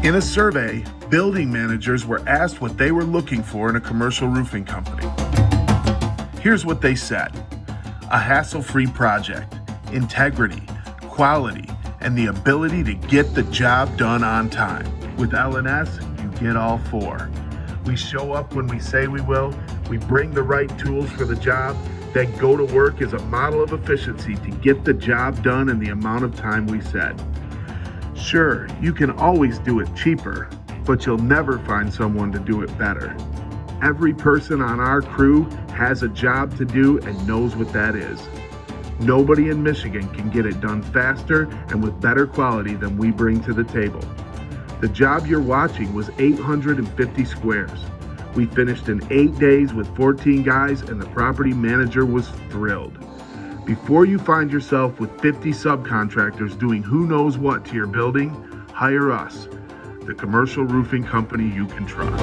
In a survey, building managers were asked what they were looking for in a commercial roofing company. Here's what they said: a hassle-free project, integrity, quality, and the ability to get the job done on time. With L&S, you get all four. We show up when we say we will, we bring the right tools for the job, then go to work as a model of efficiency to get the job done in the amount of time we said. Sure, you can always do it cheaper, but you'll never find someone to do it better. Every person on our crew has a job to do and knows what that is. Nobody in Michigan can get it done faster and with better quality than we bring to the table. The job you're watching was 850 squares. We finished in 8 days with 14 guys, and the property manager was thrilled. Before you find yourself with 50 subcontractors doing who knows what to your building, hire us, the commercial roofing company you can trust.